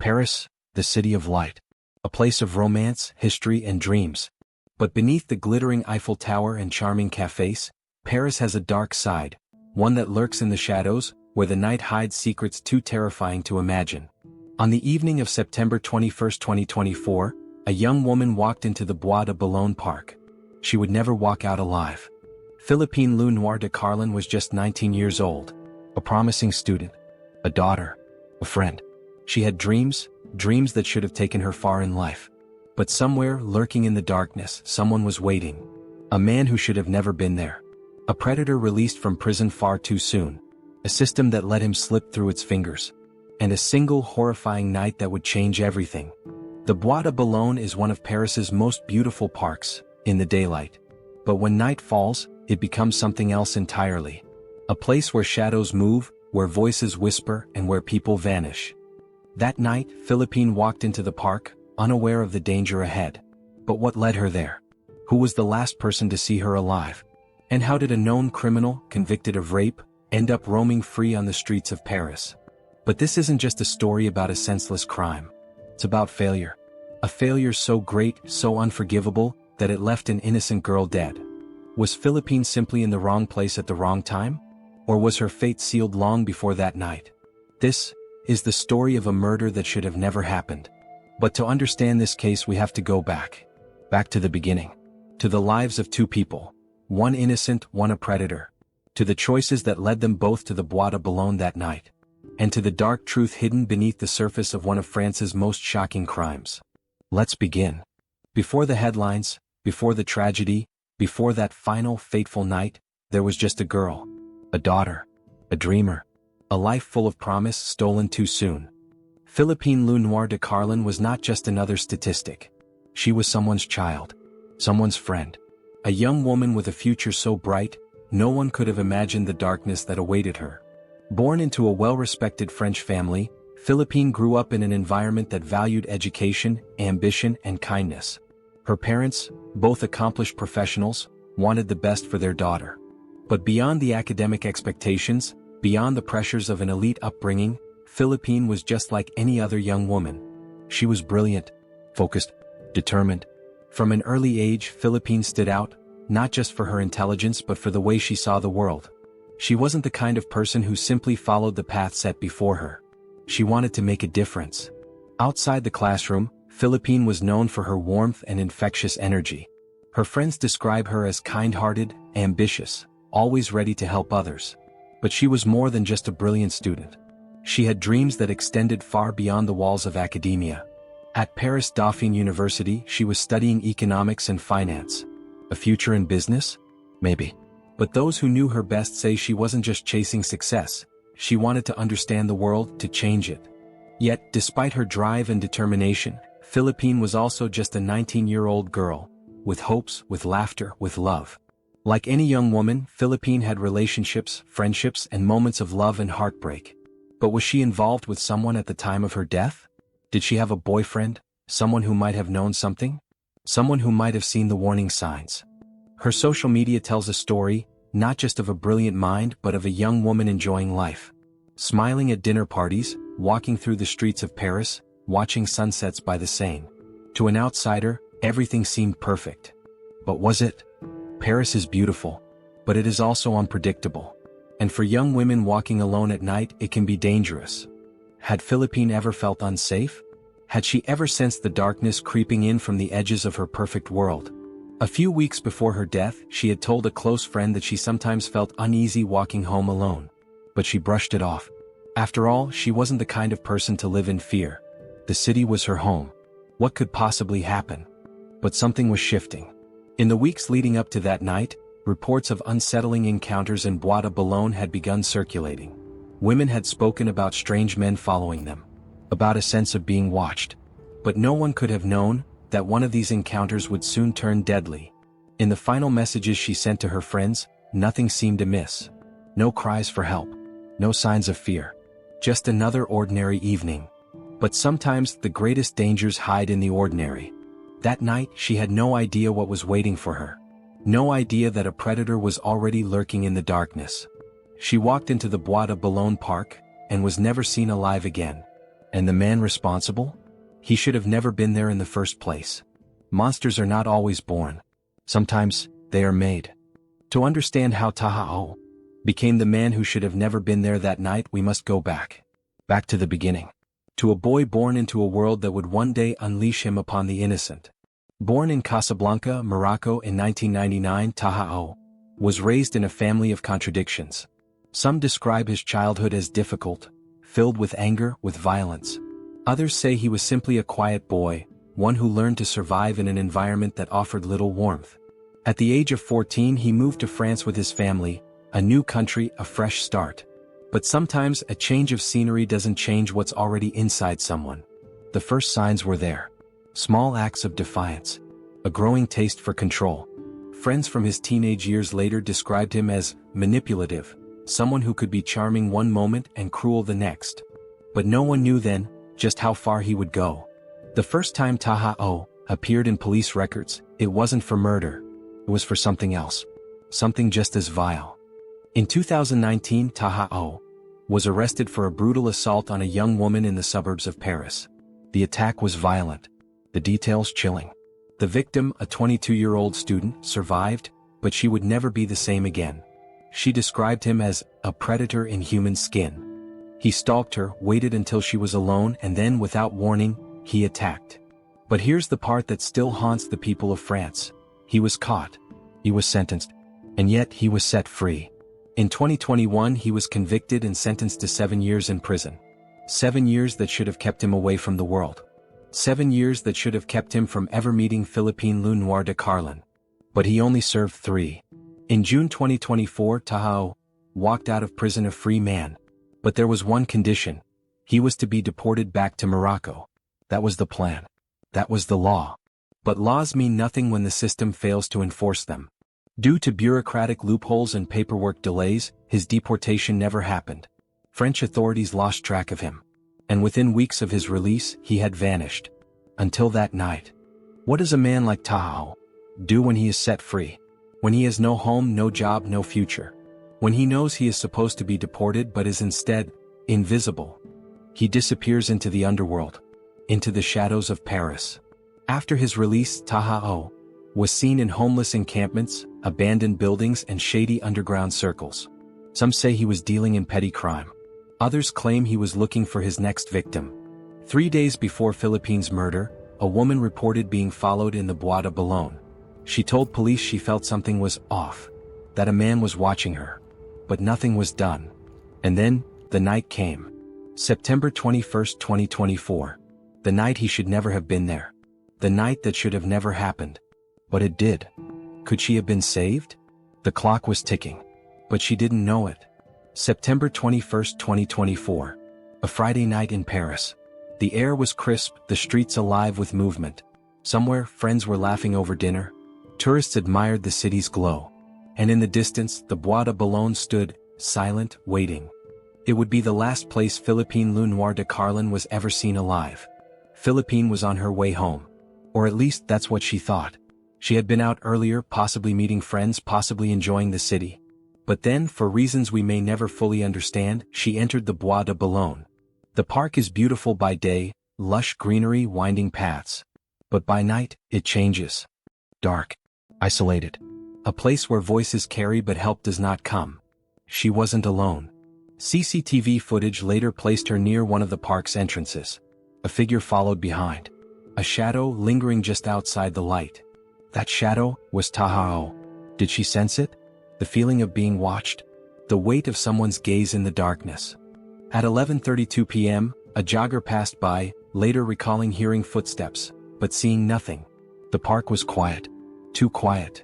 Paris, the city of light. A place of romance, history, and dreams. But beneath the glittering Eiffel Tower and charming cafes, Paris has a dark side, one that lurks in the shadows, where the night hides secrets too terrifying to imagine. On the evening of September 21, 2024, a young woman walked into the Bois de Boulogne park. She would never walk out alive. Philippine Le Noir de Carlan was just 19 years old, a promising student, a daughter, a friend. She had dreams that should have taken her far in life. But somewhere, lurking in the darkness, someone was waiting. A man who should have never been there. A predator released from prison far too soon. A system that let him slip through its fingers. And a single horrifying night that would change everything. The Bois de Boulogne is one of Paris's most beautiful parks, in the daylight. But when night falls, it becomes something else entirely. A place where shadows move, where voices whisper, and where people vanish. That night, Philippine walked into the park, unaware of the danger ahead. But what led her there? Who was the last person to see her alive? And how did a known criminal, convicted of rape, end up roaming free on the streets of Paris? But this isn't just a story about a senseless crime. It's about failure. A failure so great, so unforgivable, that it left an innocent girl dead. Was Philippine simply in the wrong place at the wrong time? Or was her fate sealed long before that night? This is the story of a murder that should have never happened. But to understand this case, we have to go back to the beginning. To the lives of two people. One innocent, one a predator. To the choices that led them both to the Bois de Boulogne that night. And to the dark truth hidden beneath the surface of one of France's most shocking crimes. Let's begin. Before the headlines, before the tragedy, before that final fateful night, there was just a girl. A daughter. A dreamer. A life full of promise stolen too soon. Philippine Le Noir de Carlan was not just another statistic. She was someone's child. Someone's friend. A young woman with a future so bright, no one could have imagined the darkness that awaited her. Born into a well-respected French family, Philippine grew up in an environment that valued education, ambition, and kindness. Her parents, both accomplished professionals, wanted the best for their daughter. But beyond the academic expectations, beyond the pressures of an elite upbringing, Philippine was just like any other young woman. She was brilliant, focused, determined. From an early age, Philippine stood out, not just for her intelligence but for the way she saw the world. She wasn't the kind of person who simply followed the path set before her. She wanted to make a difference. Outside the classroom, Philippine was known for her warmth and infectious energy. Her friends describe her as kind-hearted, ambitious, always ready to help others. But she was more than just a brilliant student. She had dreams that extended far beyond the walls of academia. At Paris Dauphine University, she was studying economics and finance. A future in business? Maybe. But those who knew her best say she wasn't just chasing success. She wanted to understand the world, to change it. Yet, despite her drive and determination, Philippine was also just a 19-year-old girl, with hopes, with laughter, with love. Like any young woman, Philippine had relationships, friendships, and moments of love and heartbreak. But was she involved with someone at the time of her death? Did she have a boyfriend, someone who might have known something? Someone who might have seen the warning signs? Her social media tells a story, not just of a brilliant mind but of a young woman enjoying life. Smiling at dinner parties, walking through the streets of Paris, watching sunsets by the Seine. To an outsider, everything seemed perfect. But was it? Paris is beautiful, but it is also unpredictable. And for young women walking alone at night, it can be dangerous. Had Philippine ever felt unsafe? Had she ever sensed the darkness creeping in from the edges of her perfect world? A few weeks before her death, she had told a close friend that she sometimes felt uneasy walking home alone. But she brushed it off. After all, she wasn't the kind of person to live in fear. The city was her home. What could possibly happen? But something was shifting. In the weeks leading up to that night, reports of unsettling encounters in Bois de Boulogne had begun circulating. Women had spoken about strange men following them, about a sense of being watched. But no one could have known that one of these encounters would soon turn deadly. In the final messages she sent to her friends, nothing seemed amiss. No cries for help. No signs of fear. Just another ordinary evening. But sometimes the greatest dangers hide in the ordinary. That night, she had no idea what was waiting for her. No idea that a predator was already lurking in the darkness. She walked into the Bois de Boulogne park, and was never seen alive again. And the man responsible? He should have never been there in the first place. Monsters are not always born. Sometimes, they are made. To understand how Taha became the man who should have never been there that night, we must go back. Back to the beginning. To a boy born into a world that would one day unleash him upon the innocent. Born in Casablanca, Morocco in 1999, Taha was raised in a family of contradictions. Some describe his childhood as difficult, filled with anger, with violence. Others say he was simply a quiet boy, one who learned to survive in an environment that offered little warmth. At the age of 14 he moved to France with his family, a new country, a fresh start. But sometimes a change of scenery doesn't change what's already inside someone. The first signs were there. Small acts of defiance. A growing taste for control. Friends from his teenage years later described him as manipulative, someone who could be charming one moment and cruel the next. But no one knew then just how far he would go. The first time Taha appeared in police records, it wasn't for murder. It was for something else. Something just as vile. In 2019, Taha was arrested for a brutal assault on a young woman in the suburbs of Paris. The attack was violent. The details chilling. The victim, a 22-year-old student, survived, but she would never be the same again. She described him as a predator in human skin. He stalked her, waited until she was alone, and then, without warning, he attacked. But here's the part that still haunts the people of France. He was caught. He was sentenced. And yet he was set free. In 2021 he was convicted and sentenced to 7 years in prison. 7 years that should have kept him away from the world. 7 years that should have kept him from ever meeting Philippine Le Noir de Carlan. But he only served 3. In June 2024 Taha walked out of prison a free man. But there was one condition. He was to be deported back to Morocco. That was the plan. That was the law. But laws mean nothing when the system fails to enforce them. Due to bureaucratic loopholes and paperwork delays, his deportation never happened. French authorities lost track of him. And within weeks of his release, he had vanished. Until that night. What does a man like Taha do when he is set free? When he has no home, no job, no future? When he knows he is supposed to be deported but is instead invisible? He disappears into the underworld. Into the shadows of Paris. After his release, Taha was seen in homeless encampments, abandoned buildings, and shady underground circles. Some say he was dealing in petty crime. Others claim he was looking for his next victim. 3 days before Philippine's murder, a woman reported being followed in the Bois de Boulogne. She told police she felt something was off, that a man was watching her. But nothing was done. And then, the night came. September 21, 2024. The night he should never have been there. The night that should have never happened. But it did. Could she have been saved? The clock was ticking. But she didn't know it. September 21, 2024. A Friday night in Paris. The air was crisp, the streets alive with movement. Somewhere, friends were laughing over dinner. Tourists admired the city's glow. And in the distance, the Bois de Boulogne stood, silent, waiting. It would be the last place Philippine Le Noir de Carlan was ever seen alive. Philippine was on her way home. Or at least that's what she thought. She had been out earlier, possibly meeting friends, possibly enjoying the city. But then, for reasons we may never fully understand, she entered the Bois de Boulogne. The park is beautiful by day, lush greenery, winding paths. But by night, it changes. Dark. Isolated. A place where voices carry but help does not come. She wasn't alone. CCTV footage later placed her near one of the park's entrances. A figure followed behind. A shadow lingering just outside the light. That shadow was Taha. Did she sense it? The feeling of being watched? The weight of someone's gaze in the darkness? At 11:32 p.m., a jogger passed by, later recalling hearing footsteps, but seeing nothing. The park was quiet. Too quiet.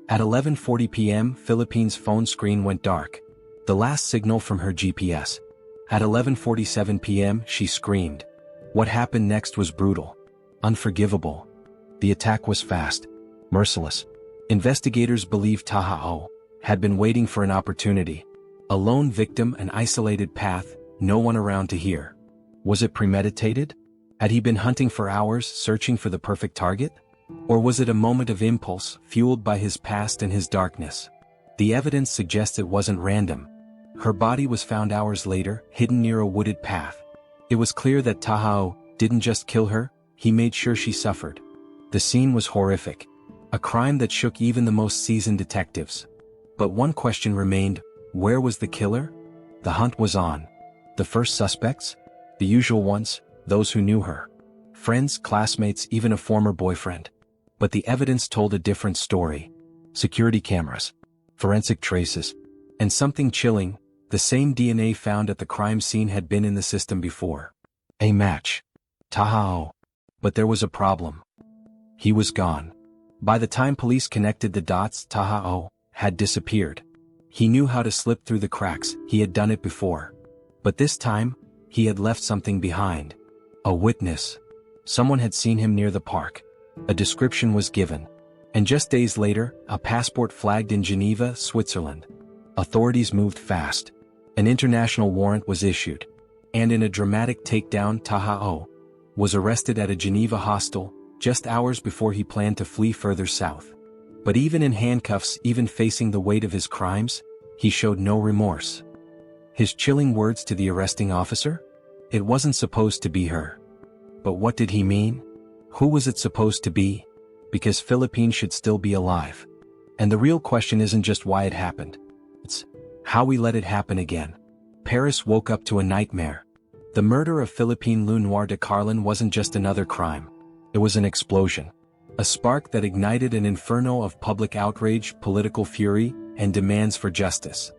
At 11:40 p.m., Philippine's phone screen went dark. The last signal from her GPS. At 11:47 p.m., she screamed. What happened next was brutal. Unforgivable. The attack was fast. Merciless. Investigators believe Taha had been waiting for an opportunity. A lone victim, an isolated path, no one around to hear. Was it premeditated? Had he been hunting for hours, searching for the perfect target? Or was it a moment of impulse, fueled by his past and his darkness? The evidence suggests it wasn't random. Her body was found hours later, hidden near a wooded path. It was clear that Tahao didn't just kill her, he made sure she suffered. The scene was horrific. A crime that shook even the most seasoned detectives. But one question remained: where was the killer? The hunt was on. The first suspects? The usual ones, those who knew her. Friends, classmates, even a former boyfriend. But the evidence told a different story. Security cameras, forensic traces, and something chilling, the same DNA found at the crime scene had been in the system before. A match. Tahao. But there was a problem. He was gone. By the time police connected the dots, Tahao had disappeared. He knew how to slip through the cracks, he had done it before. But this time, he had left something behind. A witness. Someone had seen him near the park. A description was given. And just days later, a passport flagged in Geneva, Switzerland. Authorities moved fast. An international warrant was issued. And in a dramatic takedown, Tahao was arrested at a Geneva hostel, just hours before he planned to flee further south. But even in handcuffs, even facing the weight of his crimes, he showed no remorse. His chilling words to the arresting officer? It wasn't supposed to be her. But what did he mean? Who was it supposed to be? Because Philippine should still be alive. And the real question isn't just why it happened. It's how we let it happen again. Paris woke up to a nightmare. The murder of Philippine Le Noir de Carlan wasn't just another crime. It was an explosion. A spark that ignited an inferno of public outrage, political fury, and demands for justice.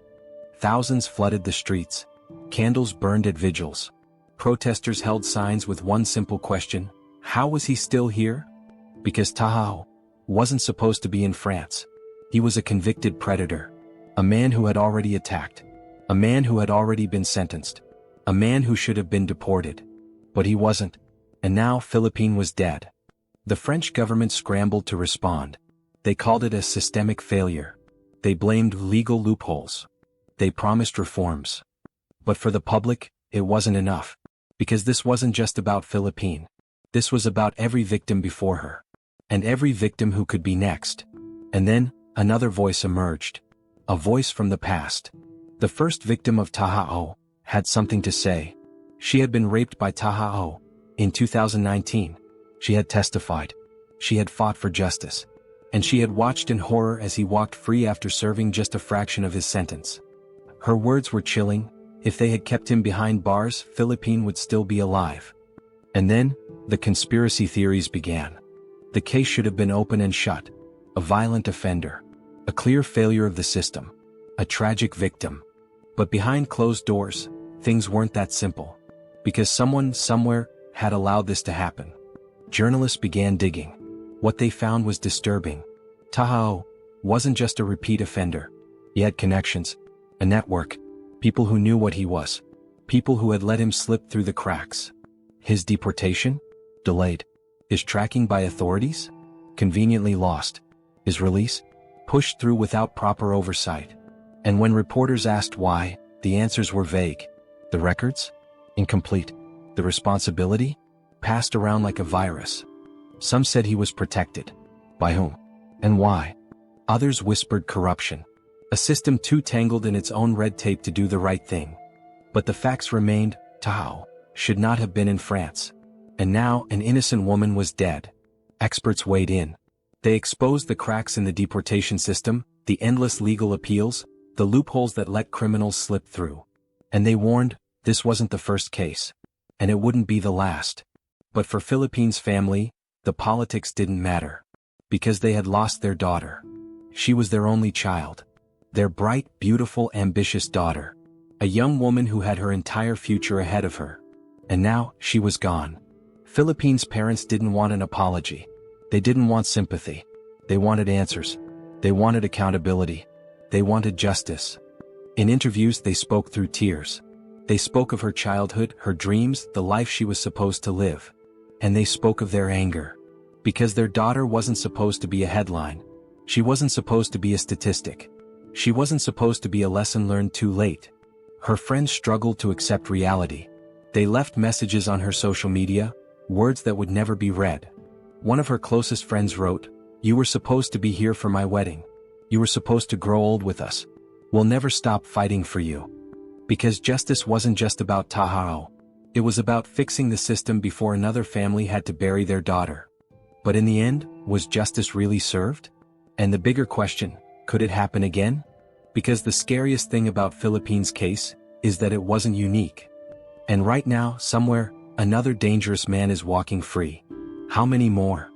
Thousands flooded the streets. Candles burned at vigils. Protesters held signs with one simple question: how was he still here? Because Tahao wasn't supposed to be in France. He was a convicted predator. A man who had already attacked. A man who had already been sentenced. A man who should have been deported. But he wasn't. And now Philippine was dead. The French government scrambled to respond. They called it a systemic failure. They blamed legal loopholes. They promised reforms. But for the public, it wasn't enough. Because this wasn't just about Philippine. This was about every victim before her. And every victim who could be next. And then, another voice emerged. A voice from the past. The first victim of Tahao had something to say. She had been raped by Tahao. In 2019, she had testified. She had fought for justice. And she had watched in horror as he walked free after serving just a fraction of his sentence. Her words were chilling. If they had kept him behind bars, Philippine would still be alive. And then, the conspiracy theories began. The case should have been open and shut. A violent offender. A clear failure of the system. A tragic victim. But behind closed doors, things weren't that simple. Because someone, somewhere, had allowed this to happen. Journalists began digging. What they found was disturbing. Tahao wasn't just a repeat offender. He had connections. A network. People who knew what he was. People who had let him slip through the cracks. His deportation? Delayed. His tracking by authorities? Conveniently lost. His release? Pushed through without proper oversight. And when reporters asked why, the answers were vague. The records? Incomplete. The responsibility? Passed around like a virus. Some said he was protected. By whom? And why? Others whispered corruption. A system too tangled in its own red tape to do the right thing. But the facts remained: Tahao should not have been in France. And now an innocent woman was dead. Experts weighed in. They exposed the cracks in the deportation system, the endless legal appeals, the loopholes that let criminals slip through. And they warned, this wasn't the first case. And it wouldn't be the last. But for Philippine's family, the politics didn't matter. Because they had lost their daughter. She was their only child. Their bright, beautiful, ambitious daughter. A young woman who had her entire future ahead of her. And now, she was gone. Philippine's parents didn't want an apology. They didn't want sympathy. They wanted answers. They wanted accountability. They wanted justice. In interviews, they spoke through tears. They spoke of her childhood, her dreams, the life she was supposed to live. And they spoke of their anger. Because their daughter wasn't supposed to be a headline. She wasn't supposed to be a statistic. She wasn't supposed to be a lesson learned too late. Her friends struggled to accept reality. They left messages on her social media, words that would never be read. One of her closest friends wrote, "You were supposed to be here for my wedding. You were supposed to grow old with us. We'll never stop fighting for you." Because justice wasn't just about Tahao. It was about fixing the system before another family had to bury their daughter. But in the end, was justice really served? And the bigger question, could it happen again? Because the scariest thing about Philippines' case is that it wasn't unique. And right now, somewhere, another dangerous man is walking free. How many more?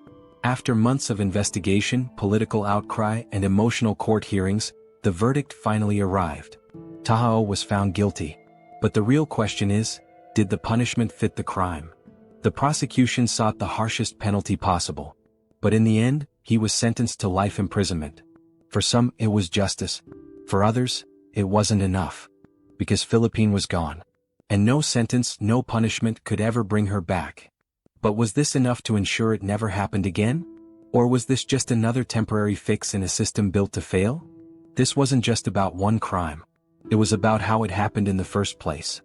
After months of investigation, political outcry, and emotional court hearings, the verdict finally arrived. Tahao was found guilty. But the real question is, did the punishment fit the crime? The prosecution sought the harshest penalty possible. But in the end, he was sentenced to life imprisonment. For some, it was justice. For others, it wasn't enough. Because Philippine was gone. And no sentence, no punishment could ever bring her back. But was this enough to ensure it never happened again? Or was this just another temporary fix in a system built to fail? This wasn't just about one crime. It was about how it happened in the first place.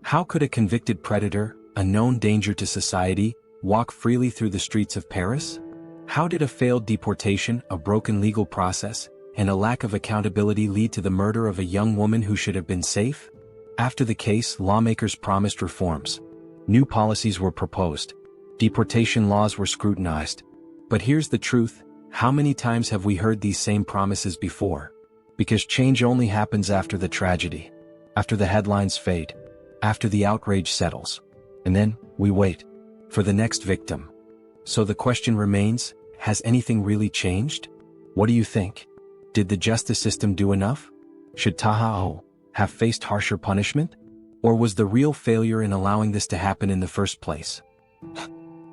How could a convicted predator, a known danger to society, walk freely through the streets of Paris? How did a failed deportation, a broken legal process, and a lack of accountability lead to the murder of a young woman who should have been safe? After the case, lawmakers promised reforms. New policies were proposed. Deportation laws were scrutinized. But here's the truth, how many times have we heard these same promises before? Because change only happens after the tragedy. After the headlines fade. After the outrage settles. And then, we wait. For the next victim. So the question remains, has anything really changed? What do you think? Did the justice system do enough? Should Tahao have faced harsher punishment? Or was the real failure in allowing this to happen in the first place?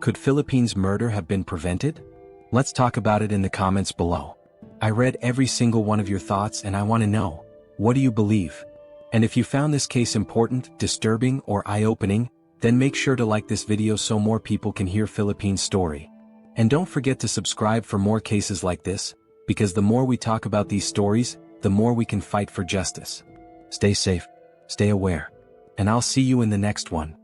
Could Philippines' murder have been prevented? Let's talk about it in the comments below. I read every single one of your thoughts and I want to know, what do you believe? And if you found this case important, disturbing, or eye-opening, then make sure to like this video so more people can hear Philippines' story. And don't forget to subscribe for more cases like this, because the more we talk about these stories, the more we can fight for justice. Stay safe, stay aware, and I'll see you in the next one.